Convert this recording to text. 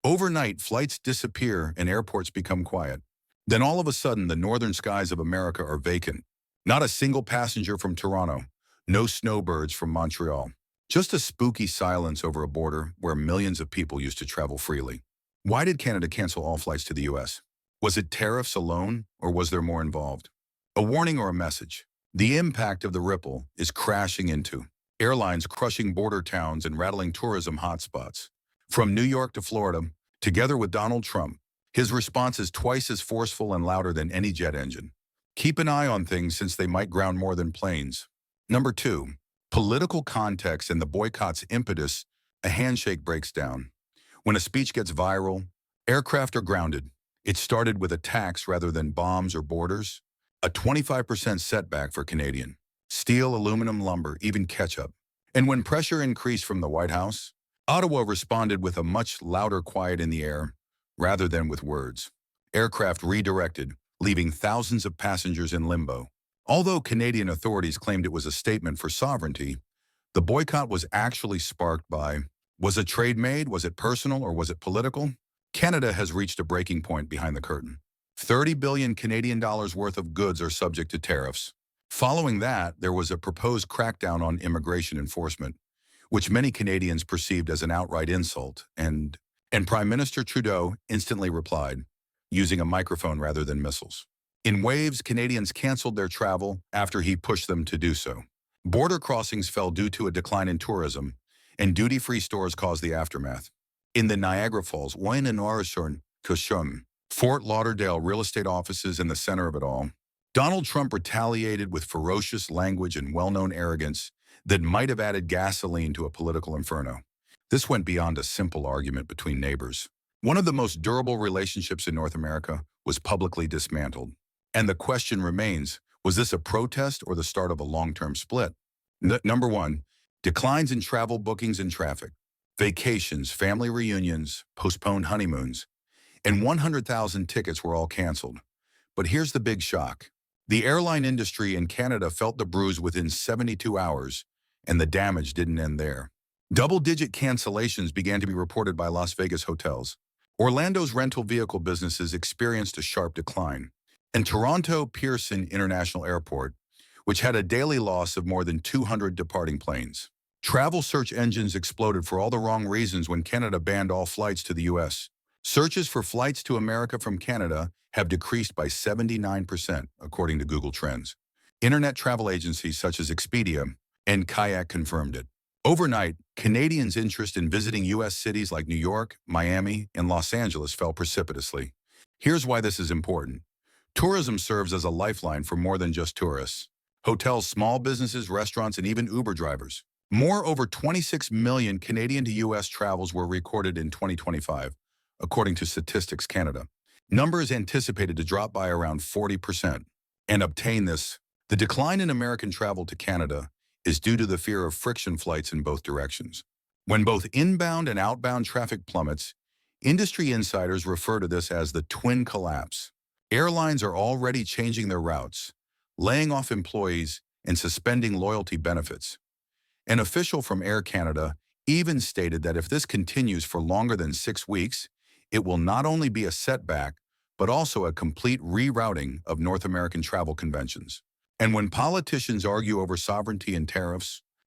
Overnight, flights disappear and airports become quiet. Then all of a sudden, the northern skies of America are vacant. Not a single passenger from Toronto, no snowbirds from Montreal. Just a spooky silence over a border where millions of people used to travel freely. Why did Canada cancel all flights to the US? Was it tariffs alone, or was there more involved? A warning or a message? The impact of the ripple is crashing into airlines crushing border towns and rattling tourism hotspots. From New York to Florida, together with Donald Trump, his response is twice as forceful and louder than any jet engine. Keep an eye on things since they might ground more than planes. Number 2. Political context and the boycott's impetus. A handshake breaks down. When a speech gets viral, aircraft are grounded. It started with attacks rather than bombs or borders. A 25% setback for Canadian steel, aluminum, lumber, even ketchup. And when pressure increased from the White House, Ottawa responded with a much louder quiet in the air rather than with words. Aircraft redirected, leaving thousands of passengers in limbo. Although Canadian authorities claimed it was a statement for sovereignty, the boycott was actually sparked by, was a trade made, was it personal, or was it political? Canada has reached a breaking point behind the curtain. 30 billion Canadian dollars worth of goods are subject to tariffs. Following that, there was a proposed crackdown on immigration enforcement, which many Canadians perceived as an outright insult, and Prime Minister Trudeau instantly replied, using a microphone rather than missiles. In waves, Canadians canceled their travel after he pushed them to do so. Border crossings fell due to a decline in tourism, and duty-free stores caused the aftermath. In the Niagara Falls, Fort Lauderdale real estate offices in the center of it all, Donald Trump retaliated with ferocious language and well-known arrogance that might have added gasoline to a political inferno. This went beyond a simple argument between neighbors. One of the most durable relationships in North America was publicly dismantled. And the question remains, was this a protest or the start of a long-term split? Number 1, declines in travel bookings and traffic. Vacations, family reunions, postponed honeymoons, and 100,000 tickets were all canceled. But here's the big shock. The airline industry in Canada felt the bruise within 72 hours, and the damage didn't end there. Double-digit cancellations began to be reported by Las Vegas hotels. Orlando's rental vehicle businesses experienced a sharp decline. And Toronto Pearson International Airport, which had a daily loss of more than 200 departing planes. Travel search engines exploded for all the wrong reasons when Canada banned all flights to the US. Searches for flights to America from Canada have decreased by 79%, according to Google Trends. Internet travel agencies such as Expedia and Kayak confirmed it. Overnight, Canadians' interest in visiting U.S. cities like New York, Miami, and Los Angeles fell precipitously. Here's why this is important. Tourism serves as a lifeline for more than just tourists. Hotels, small businesses, restaurants, and even Uber drivers. Over 26 million Canadian to U.S. travels were recorded in 2025, according to Statistics Canada. Numbers anticipated to drop by around 40%. And obtain this, the decline in American travel to Canada is due to the fear of friction flights in both directions. When both inbound and outbound traffic plummets, industry insiders refer to this as the twin collapse. Airlines are already changing their routes, laying off employees, and suspending loyalty benefits. An official from Air Canada even stated that if this continues for longer than 6 weeks, it will not only be a setback, but also a complete rerouting of North American travel conventions. And when politicians argue over sovereignty and tariffs,